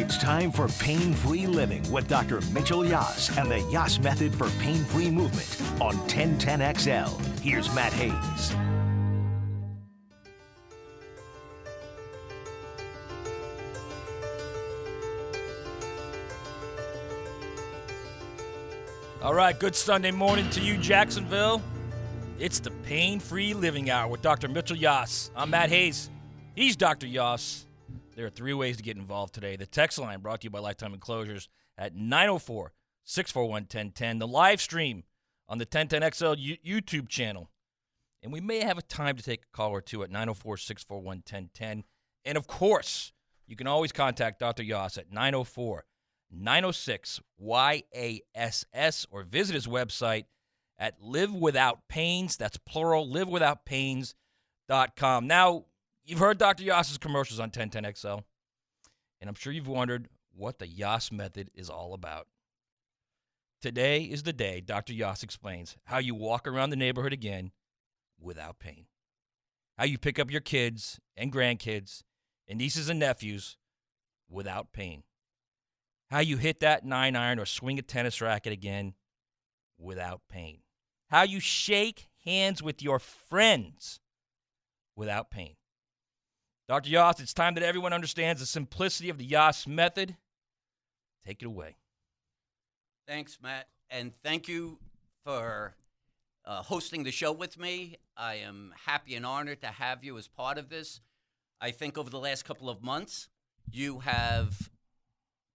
It's time for Pain-Free Living with Dr. Mitchell Yass and the Yass Method for Pain-Free Movement on 1010XL. Here's Matt Hayes. All right, good Sunday morning to you, Jacksonville. It's the Pain-Free Living Hour with Dr. Mitchell Yass. I'm Matt Hayes. He's Dr. Yass. There are three ways to get involved today. The text line brought to you by Lifetime Enclosures at 904-641-1010. The live stream on the 1010XL YouTube channel. And we may have a time to take a call or two at 904-641-1010. And, of course, you can always contact Dr. Yass at 904-906-YASS or visit his website at Live Without Pains. That's plural, livewithoutpains.com. Now, you've heard Dr. Yass's commercials on 1010XL, and I'm sure you've wondered what the Yass Method is all about. Today is the day Dr. Yass explains how you walk around the neighborhood again without pain, how you pick up your kids and grandkids and nieces and nephews without pain, how you hit that 9-iron or swing a tennis racket again without pain, how you shake hands with your friends without pain. Dr. Yass, it's time that everyone understands the simplicity of the Yass Method. Take it away. Thanks, Matt, and thank you for hosting the show with me. I am happy and honored to have you as part of this. I think over the last couple of months, you have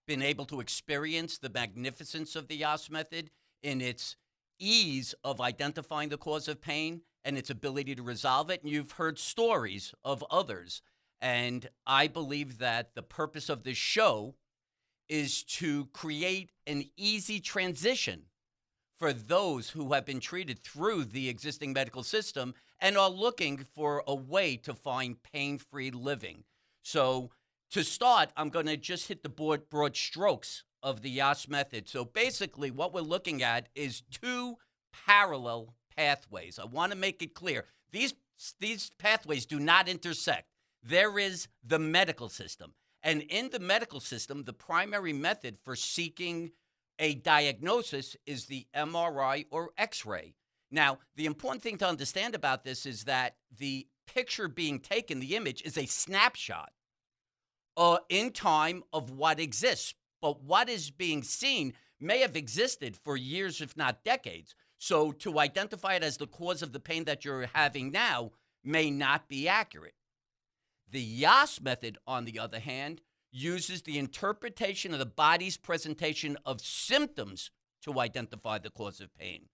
been able to experience the magnificence of the Yass Method in its ease of identifying the cause of pain and its ability to resolve it. And you've heard stories of others. And I believe that the purpose of this show is to create an easy transition for those who have been treated through the existing medical system and are looking for a way to find pain-free living. So to start, I'm going to just hit the broad strokes of the Yass Method. So basically what we're looking at is two parallel pathways. I want to make it clear. These pathways do not intersect. There is the medical system. And in the medical system, the primary method for seeking a diagnosis is the MRI or X-ray. Now, the important thing to understand about this is that the picture being taken, the image, is a snapshot in time of what exists. But what is being seen may have existed for years, if not decades. So to identify it as the cause of the pain that you're having now may not be accurate. The Yass Method, on the other hand, uses the interpretation of the body's presentation of symptoms to identify the cause of pain.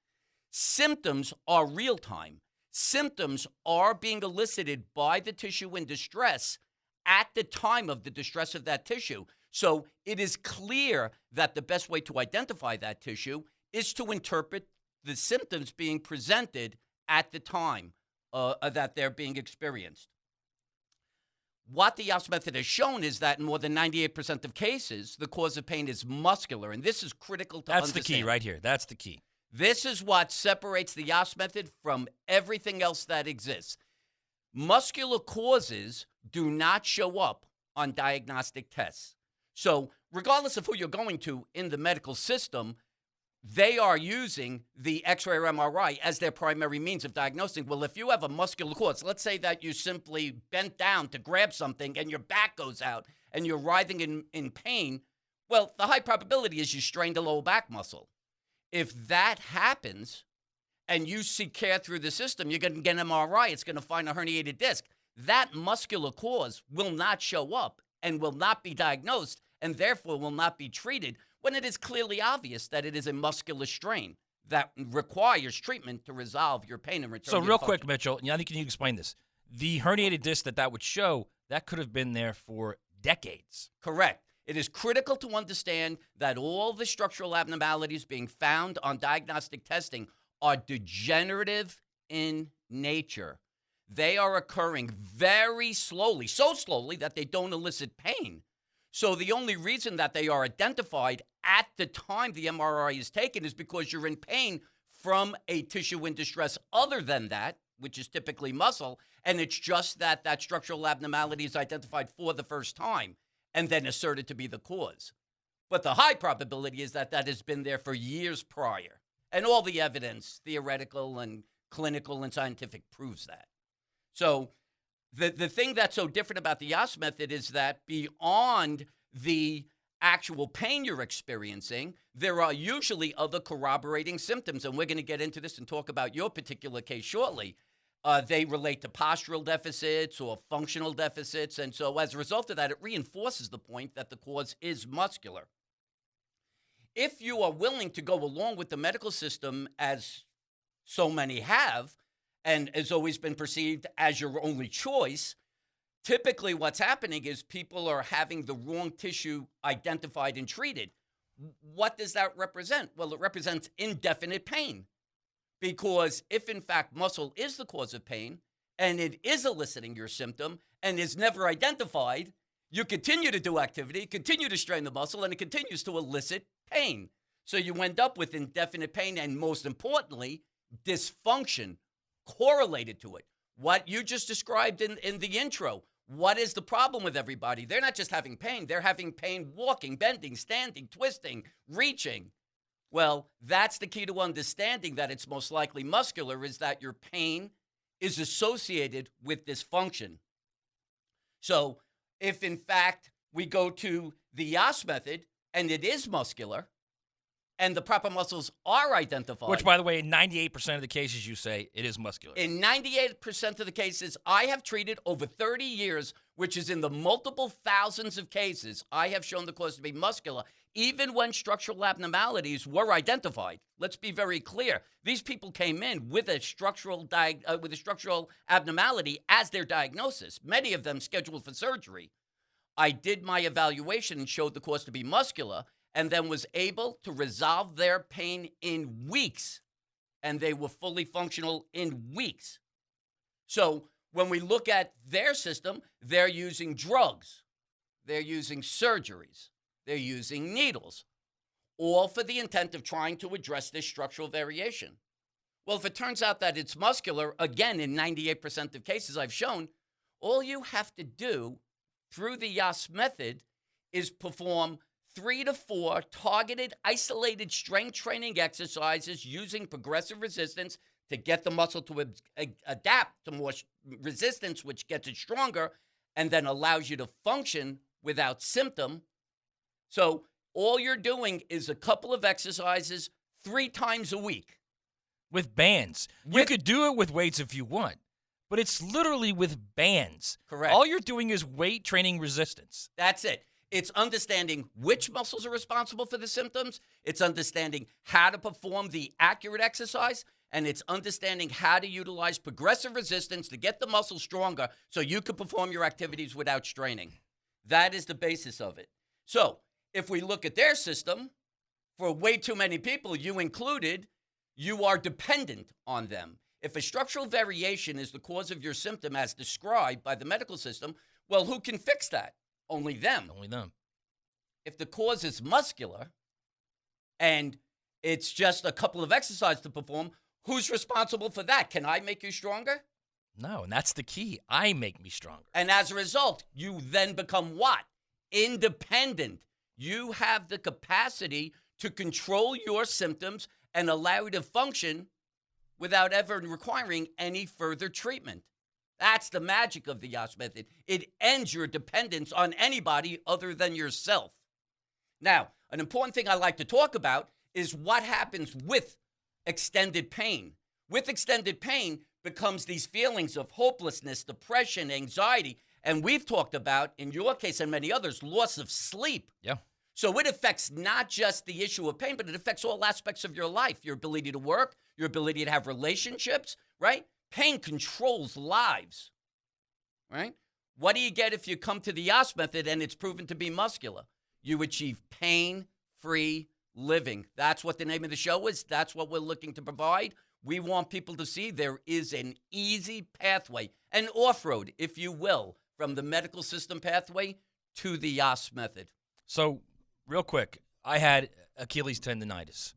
Symptoms are real-time. Symptoms are being elicited by the tissue in distress at the time of the distress of that tissue. So it is clear that the best way to identify that tissue is to interpret the symptoms being presented at the time that they're being experienced. What the Yass Method has shown is that in more than 98% of cases, the cause of pain is muscular, and this is critical to understand. That's the key right here. That's the key. This is what separates the Yass Method from everything else that exists. Muscular causes do not show up on diagnostic tests. So regardless of who you're going to in the medical system, they are using the X-ray or MRI as their primary means of diagnosing. Well, if you have a muscular cause, let's say that you simply bent down to grab something and your back goes out and you're writhing in pain, well, the high probability is you strained a lower back muscle. If that happens and you seek care through the system, you're going to get an MRI. It's going to find a herniated disc. That muscular cause will not show up and will not be diagnosed and therefore will not be treated when it is clearly obvious that it is a muscular strain that requires treatment to resolve your pain and return. So your real function. quick, Mitchell, I think can you explain this? The herniated disc that would show, that could have been there for decades. Correct. It is critical to understand that all the structural abnormalities being found on diagnostic testing are degenerative in nature. They are occurring very slowly, so slowly that they don't elicit pain. So the only reason that they are identified at the time the MRI is taken is because you're in pain from a tissue in distress other than that, which is typically muscle, and it's just that that structural abnormality is identified for the first time. and then asserted to be the cause. But the high probability is that that has been there for years prior. And all the evidence, theoretical and clinical and scientific, proves that. So the thing that's so different about the Yass method is that beyond the actual pain you're experiencing, there are usually other corroborating symptoms. And we're going to get into this and talk about your particular case shortly. They relate to postural deficits or functional deficits. And so as a result of that, it reinforces the point that the cause is muscular. If you are willing to go along with the medical system, as so many have, and has always been perceived as your only choice, typically what's happening is people are having the wrong tissue identified and treated. What does that represent? Well, it represents indefinite pain. Because if, in fact, muscle is the cause of pain, and it is eliciting your symptom, and is never identified, you continue to do activity, continue to strain the muscle, and it continues to elicit pain. So you end up with indefinite pain, and most importantly, dysfunction correlated to it. What you just described in the intro, what is the problem with everybody? They're not just having pain, they're having pain walking, bending, standing, twisting, reaching. Well, that's the key to understanding that it's most likely muscular, is that your pain is associated with dysfunction. So if, in fact, we go to the Yass method and it is muscular and the proper muscles are identified. Which, by the way, in 98% of the cases you say it is muscular. In 98% of the cases I have treated over 30 years, which is in the multiple thousands of cases, I have shown the cause to be muscular, even when structural abnormalities were identified. Let's be very clear. These people came in with a structural abnormality as their diagnosis, many of them scheduled for surgery. I did my evaluation and showed the cause to be muscular, and then was able to resolve their pain in weeks. And they were fully functional in weeks. So when we look at their system, they're using drugs. They're using surgeries. They're using needles, all for the intent of trying to address this structural variation. Well, if it turns out that it's muscular, again, in 98% of cases I've shown, all you have to do through the Yass method is perform 3 to 4 targeted, isolated strength training exercises using progressive resistance to get the muscle to adapt to more resistance, which gets it stronger and then allows you to function without symptom. So all you're doing is a couple of exercises 3 times a week. With bands. You could do it with weights if you want, but it's literally with bands. Correct. All you're doing is weight training resistance. That's it. It's understanding which muscles are responsible for the symptoms. It's understanding how to perform the accurate exercise. And it's understanding how to utilize progressive resistance to get the muscle stronger so you can perform your activities without straining. That is the basis of it. So if we look at their system, for way too many people, you included, you are dependent on them. If a structural variation is the cause of your symptom as described by the medical system, well, who can fix that? Only them. Only them. If the cause is muscular and it's just a couple of exercises to perform, who's responsible for that? Can I make you stronger? No, and that's the key. I make me stronger. And as a result, you then become what? Independent. You have the capacity to control your symptoms and allow you to function without ever requiring any further treatment. That's the magic of the Yass method. It ends your dependence on anybody other than yourself. Now, an important thing I like to talk about is what happens with extended pain. With extended pain becomes these feelings of hopelessness, depression, anxiety, and we've talked about, in your case and many others, loss of sleep. Yeah. So it affects not just the issue of pain, but it affects all aspects of your life, your ability to work, your ability to have relationships, right? Pain controls lives, right? What do you get if you come to the Yass method and it's proven to be muscular? You achieve pain-free living. That's what the name of the show is. That's what we're looking to provide. We want people to see there is an easy pathway, an off-road, if you will, from the medical system pathway to the Yass method. So, real quick, I had Achilles tendonitis,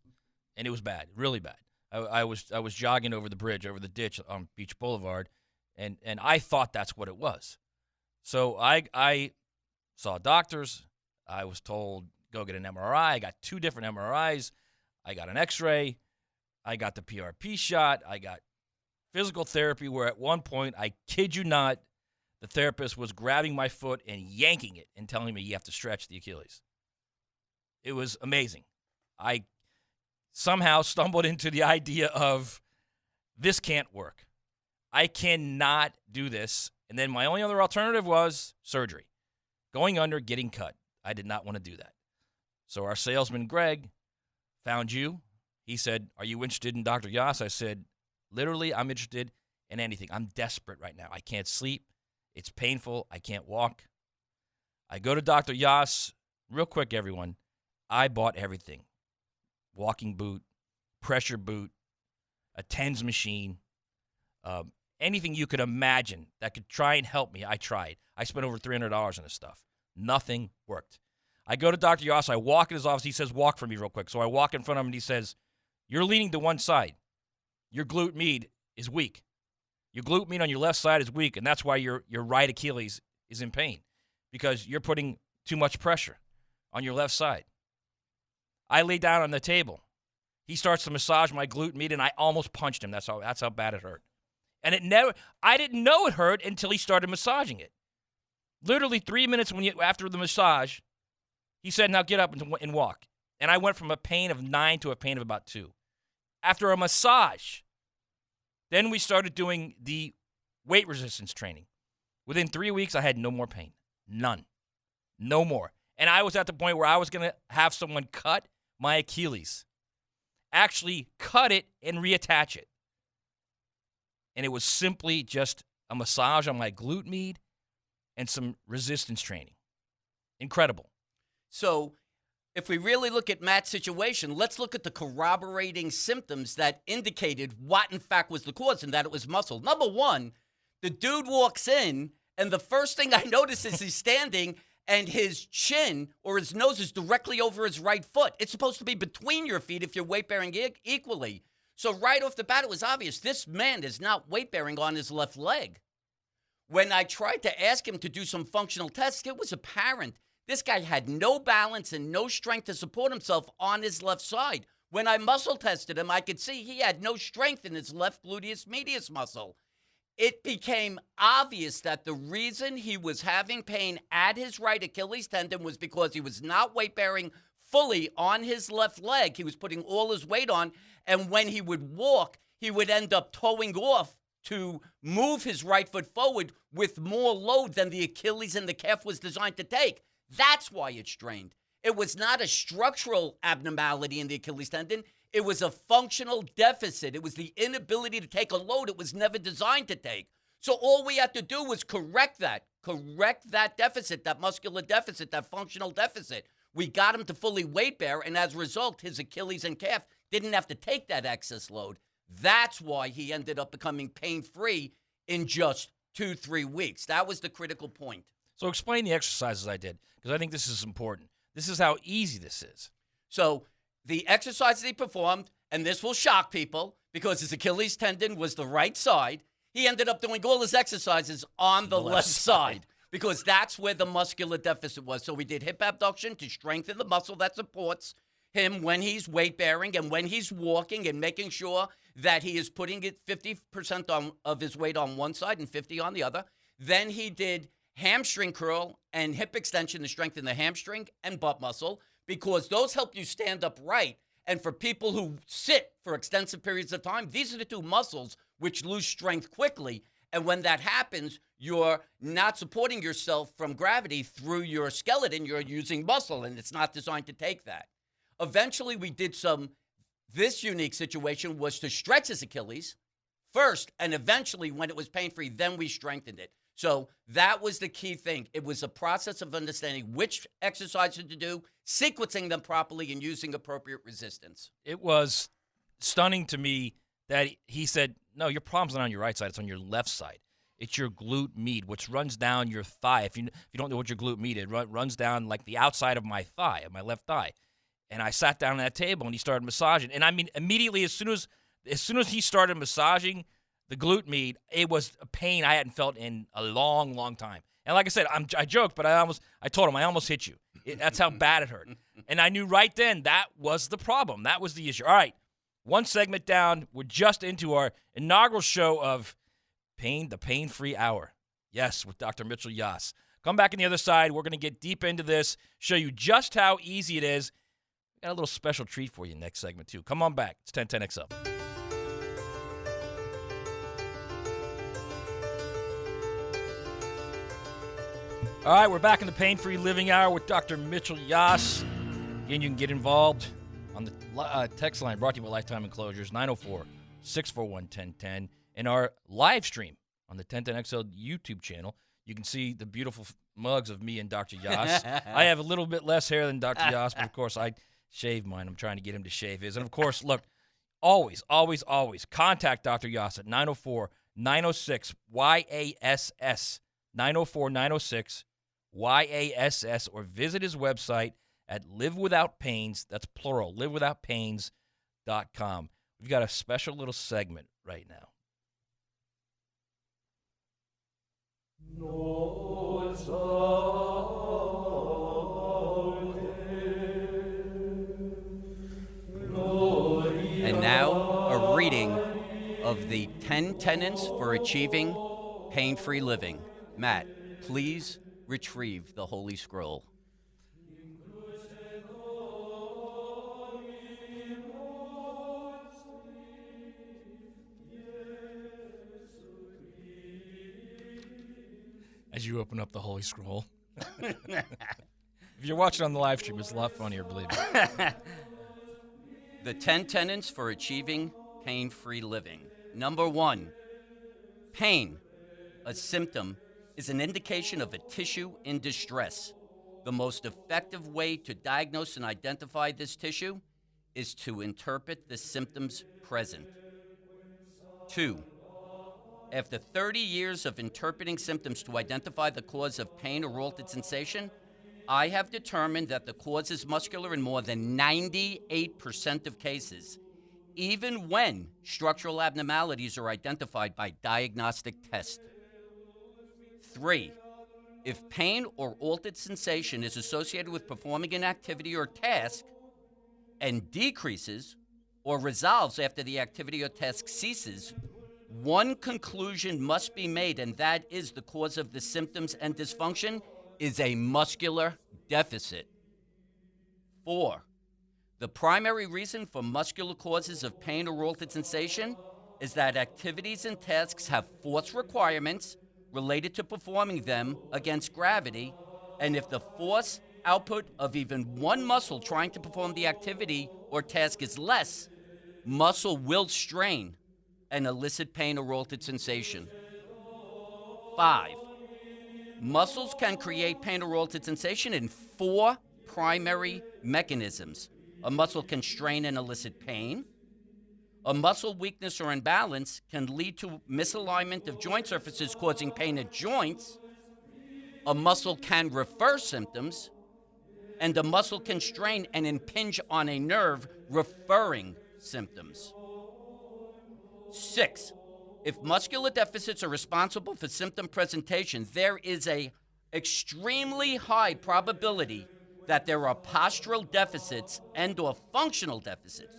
and it was bad, really bad. I was jogging over the bridge, over the ditch on Beach Boulevard, and I thought that's what it was. So I saw doctors. I was told, go get an MRI. I got 2 different MRIs. I got an x-ray. I got the PRP shot. I got physical therapy where at one point, I kid you not, the therapist was grabbing my foot and yanking it and telling me you have to stretch the Achilles. It was amazing. I somehow stumbled into the idea of this can't work. I cannot do this. And then my only other alternative was surgery. Going under, getting cut. I did not want to do that. So our salesman, Greg, found you. He said, are you interested in Dr. Yass? I said, literally, I'm interested in anything. I'm desperate right now. I can't sleep. It's painful. I can't walk. I go to Dr. Yass. Real quick, everyone. I bought everything. Walking boot, pressure boot, a TENS machine, anything you could imagine that could try and help me, I tried. I spent over $300 on this stuff. Nothing worked. I go to Dr. Yass. I walk in his office. He says, walk for me real quick. So I walk in front of him, and he says, you're leaning to one side. Your glute med is weak. Your glute med on your left side is weak, and that's why your right Achilles is in pain, because you're putting too much pressure on your left side. I lay down on the table. He starts to massage my glute med, and I almost punched him. That's how bad it hurt. And I didn't know it hurt until he started massaging it. Literally 3 minutes after the massage, he said, now get up and walk. And I went from a pain of 9 to a pain of about 2. After a massage, then we started doing the weight resistance training. Within 3 weeks, I had no more pain. None. No more. And I was at the point where I was going to have someone cut my Achilles. Actually cut it and reattach it. And it was simply just a massage on my glute med and some resistance training. Incredible. So if we really look at Matt's situation, let's look at the corroborating symptoms that indicated what, in fact, was the cause, and that it was muscle. Number one, the dude walks in, and the first thing I notice is he's standing, and his chin or his nose is directly over his right foot. It's supposed to be between your feet if you're weight-bearing equally. So right off the bat, it was obvious. This man is not weight-bearing on his left leg. When I tried to ask him to do some functional tests, it was apparent this guy had no balance and no strength to support himself on his left side. When I muscle tested him, I could see he had no strength in his left gluteus medius muscle. It became obvious that the reason he was having pain at his right Achilles tendon was because he was not weight-bearing fully on his left leg. He was putting all his weight on, and when he would walk, he would end up toeing off to move his right foot forward with more load than the Achilles and the calf was designed to take. That's why it strained. It was not a structural abnormality in the Achilles tendon. It was a functional deficit. It was the inability to take a load it was never designed to take. So all we had to do was correct that deficit, that muscular deficit, that functional deficit. We got him to fully weight bear, and as a result, his Achilles and calf didn't have to take that excess load. That's why he ended up becoming pain-free in just 2-3 weeks. That was the critical point. So explain the exercises I did, because I think this is important. This is how easy this is. So the exercises he performed, and this will shock people because his Achilles tendon was the right side, he ended up doing all his exercises on the left side because that's where the muscular deficit was. So we did hip abduction to strengthen the muscle that supports him when he's weight-bearing and when he's walking, and making sure that he is putting it 50% of his weight on one side and 50 on the other. Then he did hamstring curl and hip extension to strengthen the hamstring and butt muscle, because those help you stand upright. And for people who sit for extensive periods of time, these are the two muscles which lose strength quickly. And when that happens, you're not supporting yourself from gravity through your skeleton. You're using muscle, and it's not designed to take that. Eventually, we did this unique situation was to stretch his Achilles first, and eventually, when it was pain-free, then we strengthened it. So that was the key thing. It was a process of understanding which exercises to do, sequencing them properly, and using appropriate resistance. It was stunning to me that he said, no, your problem's not on your right side. It's on your left side. It's your glute med, which runs down your thigh. If you don't know what your glute med is, it runs down like the outside of my thigh, of my left thigh. And I sat down at that table, and he started massaging. And I mean, immediately, as soon as he started massaging the glute med, it was a pain I hadn't felt in a long, long time. And like I said, I joked, but I told him I almost hit you. That's how bad it hurt. And I knew right then that was the problem. That was the issue. All right, one segment down. We're just into our inaugural show of the Pain-Free Hour. Yes, with Dr. Mitchell Yass. Come back on the other side. We're going to get deep into this, show you just how easy it is. Got a little special treat for you next segment, too. Come on back. It's 1010XL. All right, we're back in the Pain-Free Living Hour with Dr. Mitchell Yass. Again, you can get involved on the text line brought to you by Lifetime Enclosures, 904-641-1010. And our live stream on the 1010XL YouTube channel. You can see the beautiful mugs of me and Dr. Yass. I have a little bit less hair than Dr. Yass, but of course I shave mine. I'm trying to get him to shave his. And of course, look, always contact Dr. Yass at 904-906-YASS, 904-906-YASS, or visit his website at livewithoutpains, that's plural, livewithoutpains.com. We've got a special little segment right now. And now, a reading of the 10 tenets for achieving pain-free living. Matt, please retrieve the Holy Scroll. As you open up the Holy Scroll. If you're watching on the live stream, it's a lot funnier, believe me. The 10 tenets for achieving pain-free living. Number 1, pain, a symptom, is an indication of a tissue in distress. The most effective way to diagnose and identify this tissue is to interpret the symptoms present. 2, after 30 years of interpreting symptoms to identify the cause of pain or altered sensation, I have determined that the cause is muscular in more than 98% of cases, even when structural abnormalities are identified by diagnostic test. 3, if pain or altered sensation is associated with performing an activity or task and decreases or resolves after the activity or task ceases, one conclusion must be made, and that is the cause of the symptoms and dysfunction is a muscular deficit. 4, the primary reason for muscular causes of pain or altered sensation is that activities and tasks have force requirements related to performing them against gravity, and if the force output of even one muscle trying to perform the activity or task is less, muscle will strain and elicit pain or altered sensation. 5, muscles can create pain or altered sensation in 4 primary mechanisms. A muscle can strain and elicit pain. A muscle weakness or imbalance can lead to misalignment of joint surfaces causing pain at joints. A muscle can refer symptoms, and a muscle can strain and impinge on a nerve, referring symptoms. 6, if muscular deficits are responsible for symptom presentation, there is a extremely high probability that there are postural deficits and or functional deficits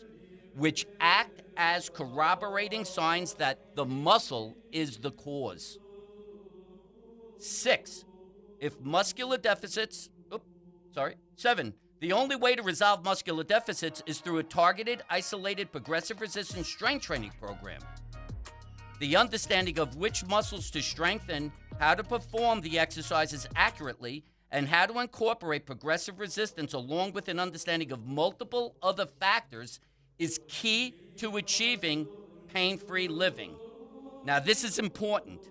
which act as corroborating signs that the muscle is the cause. 6, if muscular deficits, 7, the only way to resolve muscular deficits is through a targeted, isolated, progressive resistance strength training program. The understanding of which muscles to strengthen, how to perform the exercises accurately, and how to incorporate progressive resistance along with an understanding of multiple other factors is key to achieving pain-free living. Now, this is important.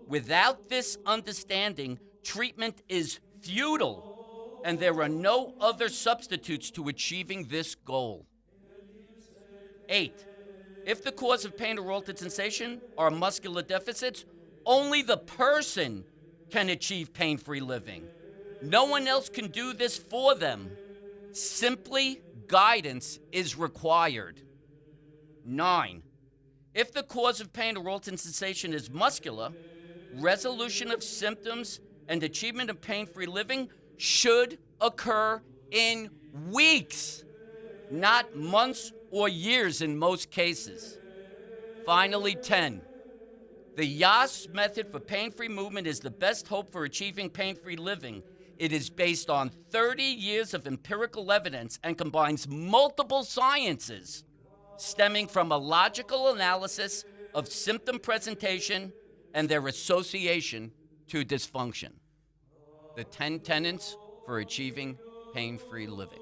Without this understanding, treatment is futile, and there are no other substitutes to achieving this goal. 8, if the cause of pain or altered sensation are muscular deficits, only the person can achieve pain-free living. No one else can do this for them. Simply guidance is required. 9, if the cause of pain or altered sensation is muscular, resolution of symptoms and achievement of pain-free living should occur in weeks, not months or years in most cases. Finally, 10. The Yass method for pain-free movement is the best hope for achieving pain-free living. It is based on 30 years of empirical evidence and combines multiple sciences stemming from a logical analysis of symptom presentation and their association to dysfunction. The 10 tenets for achieving pain-free living.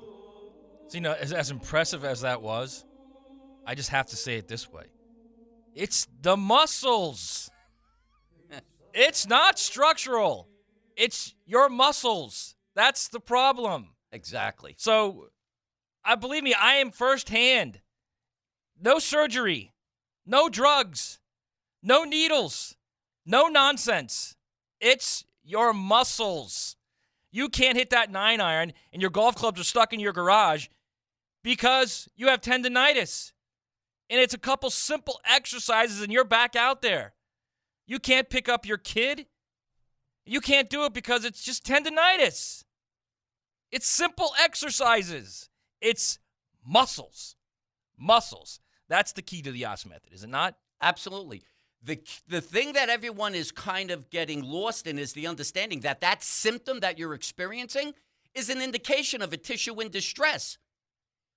So, as impressive as that was, I just have to say it this way. It's the muscles. It's not structural. It's your muscles. That's the problem. Exactly. So, believe me, I am firsthand. No surgery, no drugs, no needles, no nonsense. It's your muscles. You can't hit that 9-iron and your golf clubs are stuck in your garage because you have tendinitis. And it's a couple simple exercises and you're back out there. You can't pick up your kid. You can't do it because it's just tendinitis. It's simple exercises. It's muscles. Muscles. That's the key to the Yass method, is it not? Absolutely. The thing that everyone is kind of getting lost in is the understanding that that symptom that you're experiencing is an indication of a tissue in distress.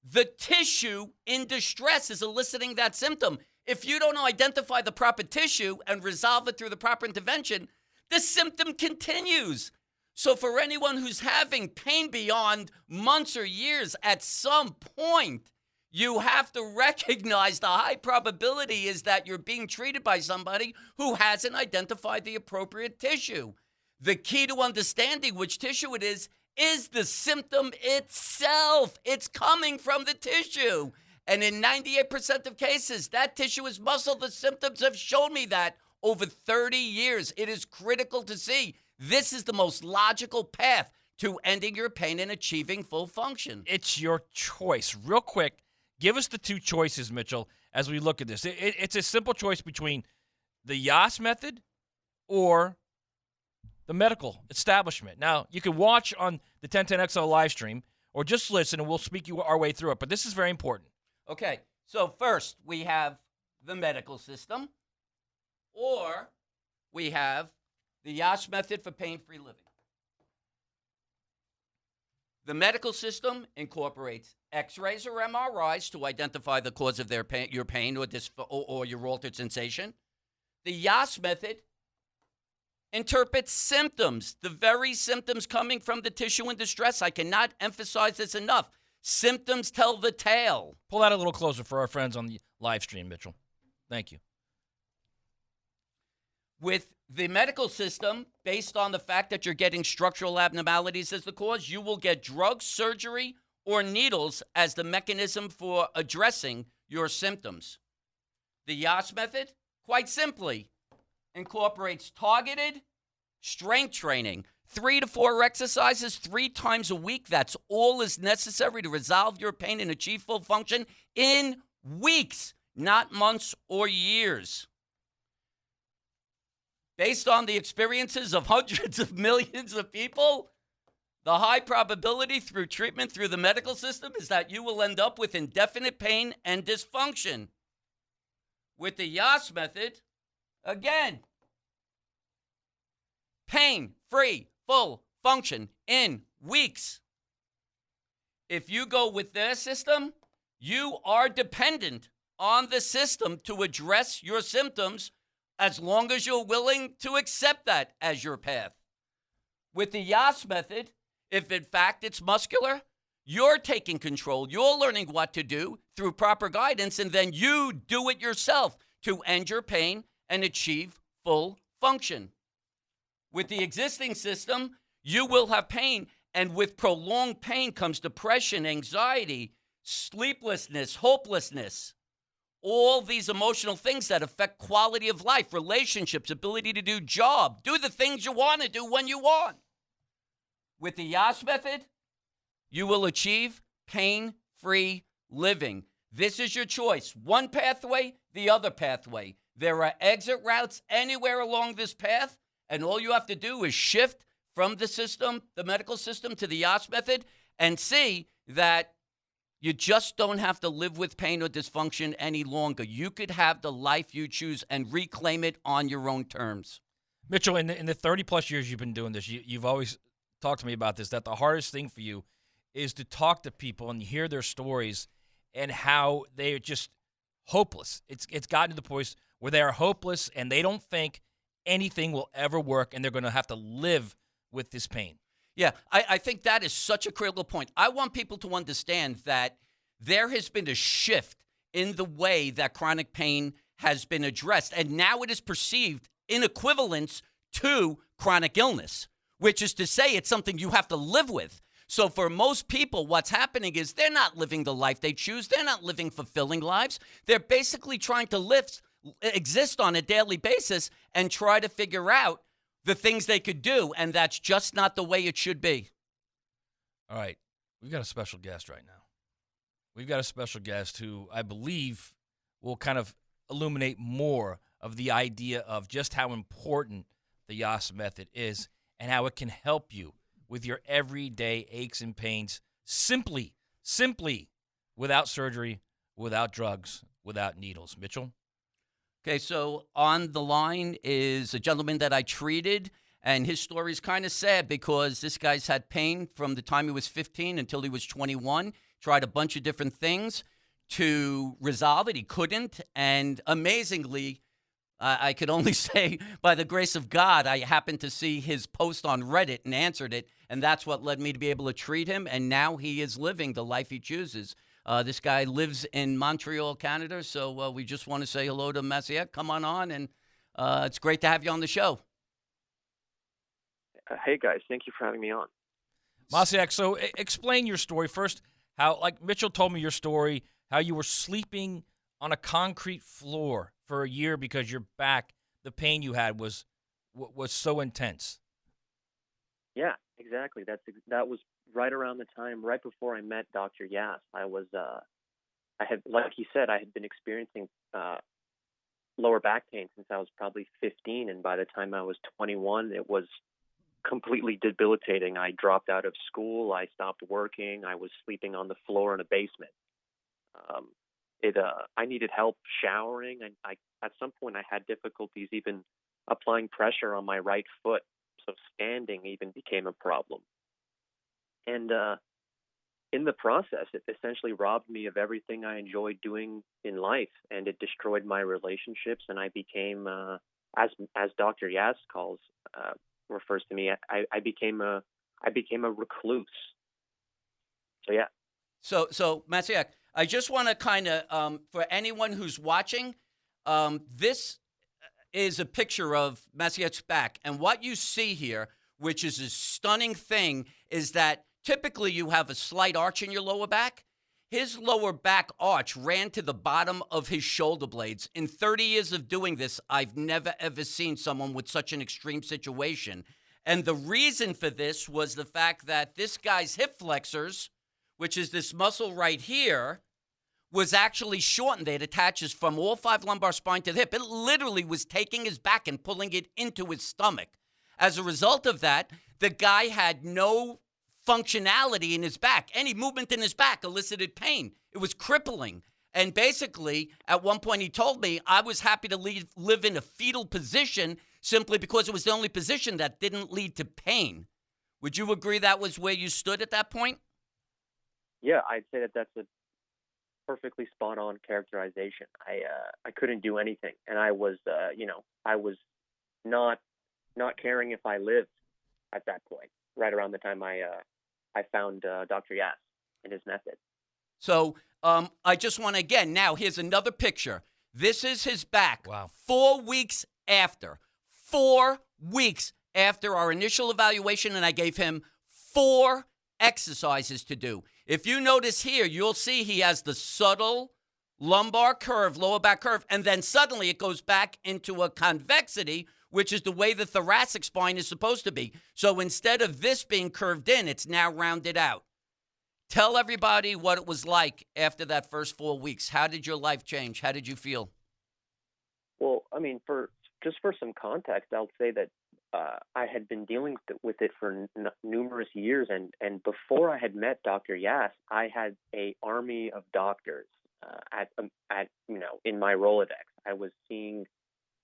The tissue in distress is eliciting that symptom. If you don't identify the proper tissue and resolve it through the proper intervention, the symptom continues. So for anyone who's having pain beyond months or years, at some point, you have to recognize the high probability is that you're being treated by somebody who hasn't identified the appropriate tissue. The key to understanding which tissue it is the symptom itself. It's coming from the tissue. And in 98% of cases, that tissue is muscle. The symptoms have shown me that over 30 years. It is critical to see. This is the most logical path to ending your pain and achieving full function. It's your choice. Real quick, give us the two choices, Mitchell, as we look at this. It's a simple choice between the Yass method or the medical establishment. Now, you can watch on the 1010XL live stream or just listen, and we'll speak our way through it. But this is very important. Okay, so first we have the medical system, or we have the Yass method for pain-free living. The medical system incorporates X-rays or MRIs to identify the cause of your pain or your altered sensation. The Yass method interprets symptoms, the very symptoms coming from the tissue in distress. I cannot emphasize this enough. Symptoms tell the tale. Pull that a little closer for our friends on the live stream, Mitchell. Thank you. With the medical system, based on the fact that you're getting structural abnormalities as the cause, you will get drugs, surgery, or needles as the mechanism for addressing your symptoms. The Yass method, quite simply, incorporates targeted strength training, 3 to 4 exercises 3 times a week. That's all is necessary to resolve your pain and achieve full function in weeks, not months or years. Based on the experiences of hundreds of millions of people, the high probability through treatment through the medical system is that you will end up with indefinite pain and dysfunction. With the Yass method, again, pain-free, full function in weeks. If you go with their system, you are dependent on the system to address your symptoms as long as you're willing to accept that as your path. With the Yass method, if in fact it's muscular, you're taking control. You're learning what to do through proper guidance, and then you do it yourself to end your pain and achieve full function. With the existing system, you will have pain, and with prolonged pain comes depression, anxiety, sleeplessness, hopelessness. All these emotional things that affect quality of life, relationships, ability to do the things you want to do when you want. With the Yass method, you will achieve pain-free living. This is your choice. One pathway, the other pathway. There are exit routes anywhere along this path, And all you have to do is shift from the system, the medical system, to the Yass method and see that you just don't have to live with pain or dysfunction any longer. You could have the life you choose and reclaim it on your own terms. Mitchell, in the 30-plus years you've been doing this, you've always talked to me about this, that the hardest thing for you is to talk to people and hear their stories and how they're just hopeless. It's gotten to the point where they are hopeless and they don't think anything will ever work and they're going to have to live with this pain. Yeah, I think that is such a critical point. I want people to understand that there has been a shift in the way that chronic pain has been addressed, and now it is perceived in equivalence to chronic illness, which is to say it's something you have to live with. So for most people, what's happening is they're not living the life they choose. They're not living fulfilling lives. They're basically trying to exist on a daily basis and try to figure out the things they could do, and that's just not the way it should be. All right. We've got a special guest right now. We've got a special guest who I believe will kind of illuminate more of the idea of just how important the Yass method is and how it can help you with your everyday aches and pains simply, without surgery, without drugs, without needles. Mitchell? Okay, so on the line is a gentleman that I treated, and his story is kind of sad because this guy's had pain from the time he was 15 until he was 21, tried a bunch of different things to resolve it. He couldn't, and amazingly, I could only say by the grace of God, I happened to see his post on Reddit and answered it, and that's what led me to be able to treat him, and now he is living the life he chooses. This guy lives in Montreal, Canada, so we just want to say hello to Maciek. Come on, and it's great to have you on the show. Hey, guys. Thank you for having me on. Maciek, so explain your story first. How, like Mitchell told me your story, how you were sleeping on a concrete floor for a year because your back, the pain you had was so intense. Yeah, exactly. That was right around the time, right before I met Dr. Yass. Like he said, I had been experiencing lower back pain since I was probably 15, and by the time I was 21, it was completely debilitating. I dropped out of school. I stopped working. I was sleeping on the floor in a basement. I needed help showering, and at some point I had difficulties even applying pressure on my right foot, so standing even became a problem. And in the process, it essentially robbed me of everything I enjoyed doing in life, and it destroyed my relationships. And I became, as Dr. Yass refers to me, I became a recluse. So yeah. So Maciek, I just want to kind of, for anyone who's watching, this is a picture of Maciek's back, and what you see here, which is a stunning thing, is that typically you have a slight arch in your lower back. His lower back arch ran to the bottom of his shoulder blades. In 30 years of doing this, I've never, ever seen someone with such an extreme situation. And the reason for this was the fact that this guy's hip flexors, which is this muscle right here, was actually shortened. It attaches from all 5 lumbar spine to the hip. It literally was taking his back and pulling it into his stomach. As a result of that, the guy had no functionality in his back. Any movement in his back elicited pain. It was crippling. And basically, at one point he told me, I was happy to live in a fetal position simply because it was the only position that didn't lead to pain. Would you agree that was where you stood at that point? Yeah, I'd say that's a perfectly spot on characterization. I couldn't do anything, and I was not caring if I lived at that point. Right around the time I found Dr. Yass and his method. So I just want to, again, now here's another picture. This is his back. Wow. 4 weeks after. 4 weeks after our initial evaluation, and I gave him 4 exercises to do. If you notice here, you'll see he has the subtle lumbar curve, lower back curve, and then suddenly it goes back into a convexity, which is the way the thoracic spine is supposed to be. So instead of this being curved in, it's now rounded out. Tell everybody what it was like after that first 4 weeks. How did your life change? How did you feel? Well, I mean, for some context, I'll say that I had been dealing with it for numerous years, and before I had met Dr. Yass, I had a army of doctors at in my Rolodex. I was seeing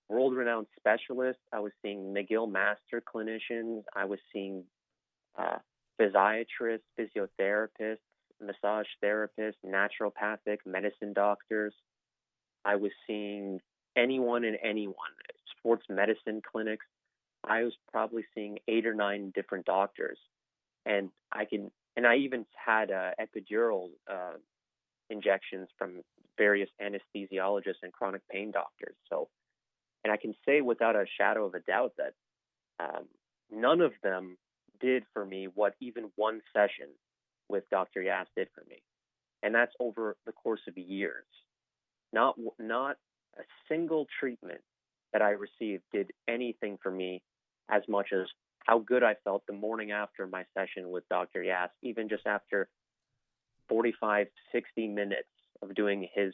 world-renowned specialists. I was seeing McGill master clinicians. I was seeing physiatrists, physiotherapists, massage therapists, naturopathic medicine doctors. I was seeing anyone and anyone, sports medicine clinics. I was probably seeing 8 or 9 different doctors, and I even had epidural injections from various anesthesiologists and chronic pain doctors. So, and I can say without a shadow of a doubt that none of them did for me what even one session with Dr. Yass did for me, and that's over the course of years. Not a single treatment that I received did anything for me as much as how good I felt the morning after my session with Dr. Yass, even just after 45, 60 minutes of doing his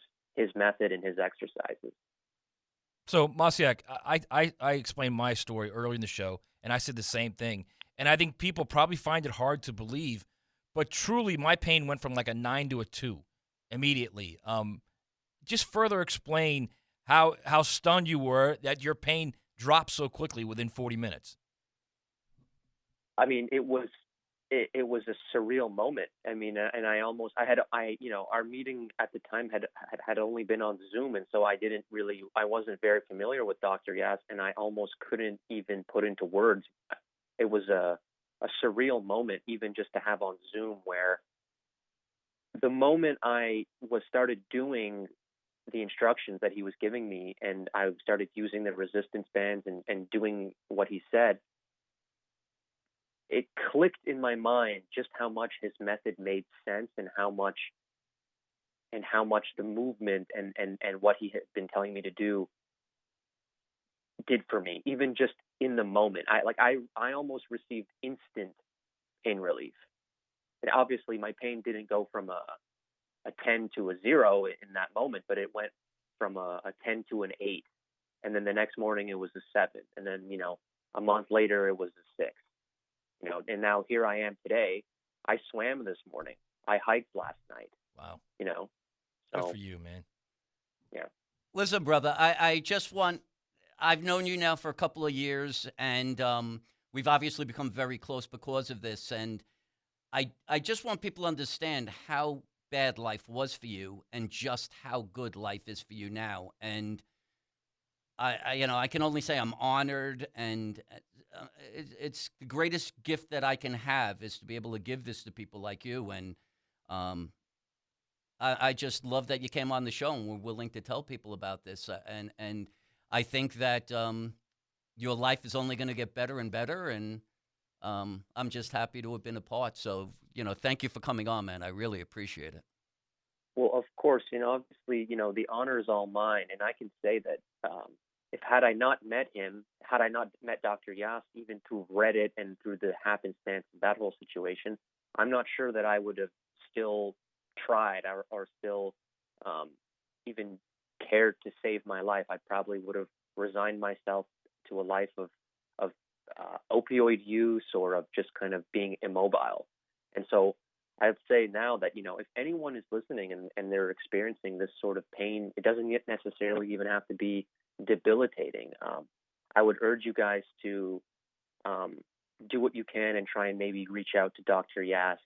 method and his exercises. So, Masiak, I explained my story early in the show, and I said the same thing. And I think people probably find it hard to believe, but truly my pain went from like a 9 to a 2 immediately. Just further explain how stunned you were that your pain dropped so quickly within 40 minutes. I mean, it was a surreal moment. I mean, and our meeting at the time had only been on Zoom, and so I wasn't very familiar with Dr. Yass, and I almost couldn't even put into words. It was a surreal moment, even just to have on Zoom, where the moment I started doing the instructions that he was giving me, and I started using the resistance bands and doing what he said, it clicked in my mind just how much his method made sense, and how much the movement and what he had been telling me to do did for me, even just in the moment. I almost received instant pain relief. And obviously my pain didn't go from a 10 to a 0 in that moment, but it went from a 10 to an 8. And then the next morning it was a 7. And then, a month later it was a 6. And now here I am today. I swam this morning. I hiked last night. Wow. So, good for you, man. Yeah. Listen, brother, I've known you now for a couple of years, and we've obviously become very close because of this. And I just want people to understand how bad life was for you and just how good life is for you now. And I can only say I'm honored, and it's the greatest gift that I can have is to be able to give this to people like you. And I just love that you came on the show and were willing to tell people about this. And I think that your life is only going to get better and better, and I'm just happy to have been a part. So, thank you for coming on, man. I really appreciate it. Well, of course, obviously, the honor is all mine, and I can say that had I not met Dr. Yass, even through Reddit and through the happenstance of that whole situation, I'm not sure that I would have still tried or still even cared to save my life. I probably would have resigned myself to a life of opioid use, or of just kind of being immobile. And so I'd say now that, if anyone is listening and they're experiencing this sort of pain, it doesn't necessarily even have to be debilitating. I would urge you guys to do what you can and try and maybe reach out to Dr. Yass,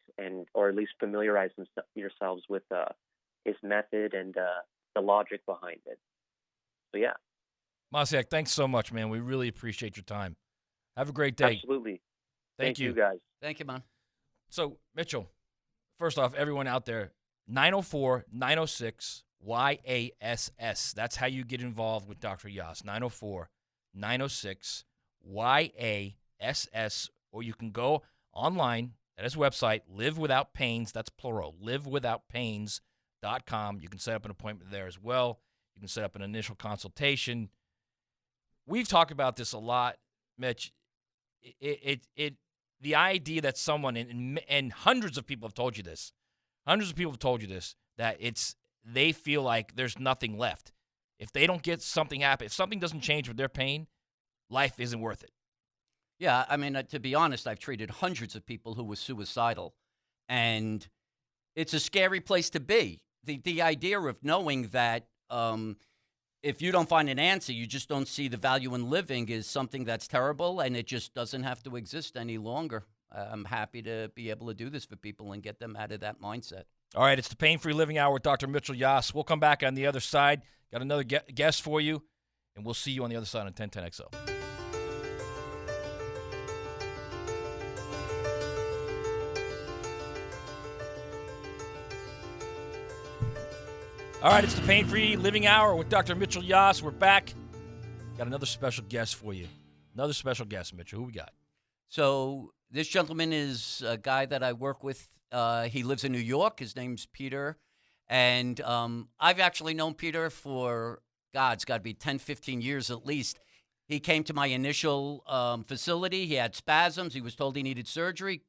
or at least familiarize yourselves with his method and the logic behind it. So yeah. Masiak, thanks so much, man. We really appreciate your time. Have a great day. Absolutely. Thank you guys. Thank you, man. So, Mitchell, first off, everyone out there, 904-906-YASS. That's how you get involved with Dr. Yass. 904-906-YASS. Or you can go online at his website, Live Without Pains. That's plural, livewithoutpains.com. You can set up an appointment there as well. You can set up an initial consultation. We've talked about this a lot, Mitch. The idea that someone, and hundreds of people have told you this, that they feel like there's nothing left. If they don't get something happen, if something doesn't change with their pain, life isn't worth it. Yeah, I mean, to be honest, I've treated hundreds of people who were suicidal, and it's a scary place to be. The idea of knowing that if you don't find an answer, you just don't see the value in living is something that's terrible, and it just doesn't have to exist any longer. I'm happy to be able to do this for people and get them out of that mindset. All right, it's the Pain-Free Living Hour with Dr. Mitchell Yass. We'll come back on the other side. Got another guest for you, and we'll see you on the other side on 1010XL. All right, it's the Pain-Free Living Hour with Dr. Mitchell Yass. We're back. Got another special guest for you. Another special guest, Mitchell. Who we got? So this gentleman is a guy that I work with. He lives in New York. His name's Peter. And I've actually known Peter for, it's got to be 10, 15 years at least. He came to my initial facility. He had spasms. He was told he needed surgery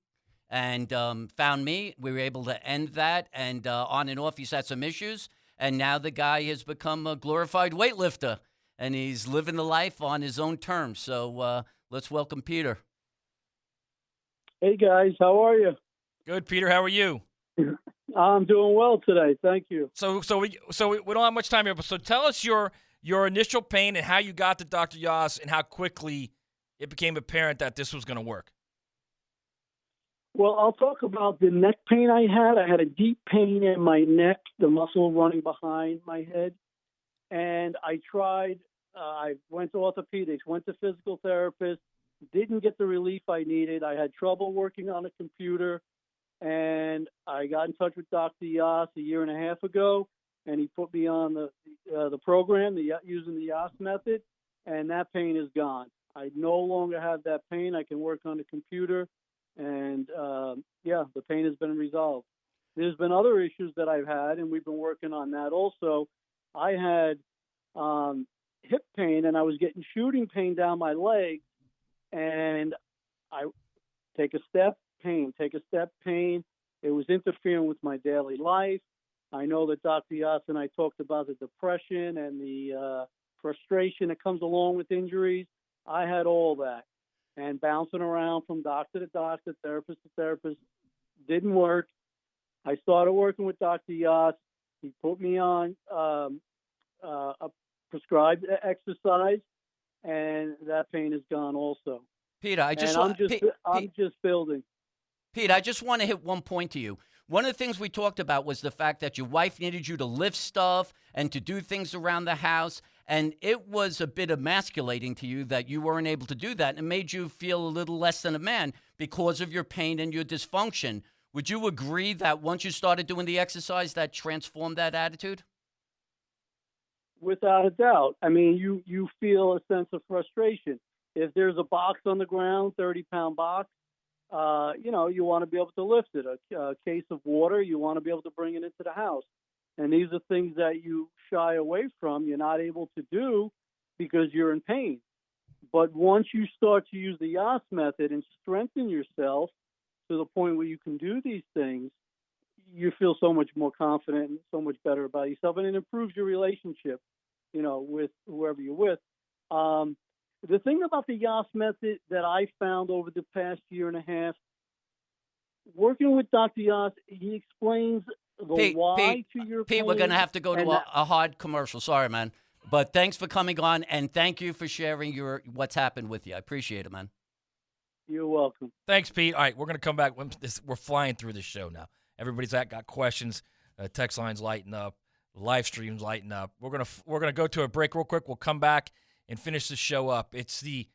and found me. We were able to end that. And on and off, he's had some issues. And now the guy has become a glorified weightlifter. And he's living the life on his own terms. So let's welcome Peter. Hey, guys. How are you? Good, Peter. How are you? I'm doing well today. Thank you. So we don't have much time here, but so tell us your initial pain and how you got to Dr. Yass and how quickly it became apparent that this was going to work. Well, I'll talk about the neck pain I had. I had a deep pain in my neck, the muscle running behind my head. And I tried, I went to orthopedics, went to physical therapist, didn't get the relief I needed. I had trouble working on a computer. And I got in touch with Dr. Yass a year and a half ago, and he put me on the program, using the Yass method, and that pain is gone. I no longer have that pain. I can work on the computer, and the pain has been resolved. There's been other issues that I've had, and we've been working on that also. I had hip pain, and I was getting shooting pain down my leg, and I take a step pain. It was interfering with my daily life. I know that Dr. Yass and I talked about the depression and the frustration that comes along with injuries. I had all that. And bouncing around from doctor to doctor, therapist to therapist, didn't work. I started working with Dr. Yass. He put me on a prescribed exercise, and that pain is gone also. Peter, I'm just building. Pete, I just want to hit one point to you. One of the things we talked about was the fact that your wife needed you to lift stuff and to do things around the house, and it was a bit emasculating to you that you weren't able to do that, and it made you feel a little less than a man because of your pain and your dysfunction. Would you agree that once you started doing the exercise, that transformed that attitude? Without a doubt. I mean, you feel a sense of frustration. If there's a box on the ground, 30-pound box, you want to be able to lift it. A case of water, you want to be able to bring it into the house. And these are things that you shy away from, you're not able to do because you're in pain. But once you start to use the Yass method and strengthen yourself to the point where you can do these things, you feel so much more confident and so much better about yourself. And it improves your relationship, with whoever you're with. The thing about the Yass method that I found over the past year and a half, working with Dr. Yass, he explains the why to your pain. Pete, we're going to have to go to a hard commercial. Sorry, man. But thanks for coming on, and thank you for sharing what's happened with you. I appreciate it, man. You're welcome. Thanks, Pete. All right, we're going to come back. We're flying through this show now. Everybody's got questions. Text lines lighten up. Live streams lighten up. We're gonna go to a break real quick. We'll come back and finish the show up. It's the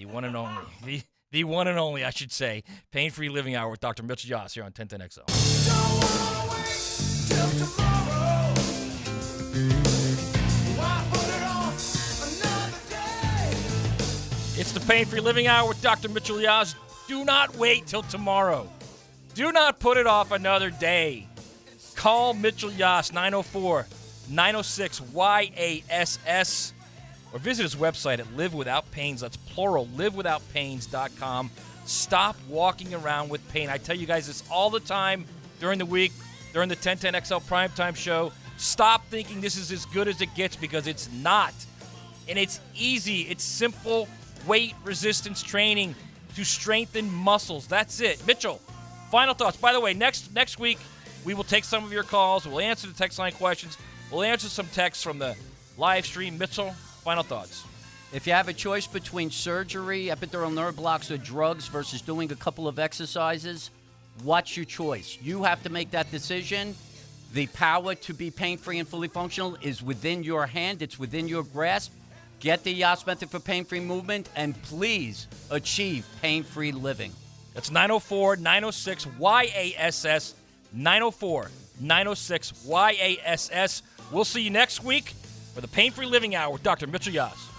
one and only, the one and only, I should say, Pain-Free Living Hour with Dr. Mitchell Yass here on 1010XL. Don't wanna wait till tomorrow. Why put it on another day? It's the Pain-Free Living Hour with Dr. Mitchell Yass. Do not wait till tomorrow. Do not put it off another day. Call Mitchell Yass, 904-906-YASS, or visit his website at Live Without Pains. That's plural, livewithoutpains.com. Stop walking around with pain. I tell you guys this all the time during the week, during the 1010XL primetime show. Stop thinking this is as good as it gets, because it's not. And it's easy. It's simple. weight resistance training to strengthen muscles. That's it. Mitchell, final thoughts. By the way, next week, we will take some of your calls. We'll answer the text line questions. We'll answer some texts from the live stream. Mitchell, final thoughts. If you have a choice between surgery, epidural nerve blocks, or drugs versus doing a couple of exercises, what's your choice? You have to make that decision. The power to be pain-free and fully functional is within your hand. It's within your grasp. Get the Yass method for pain-free movement, and please achieve pain-free living. That's 904-906-YASS, 904-906-YASS. We'll see you next week for the Pain-Free Living Hour with Dr. Mitchell Yass.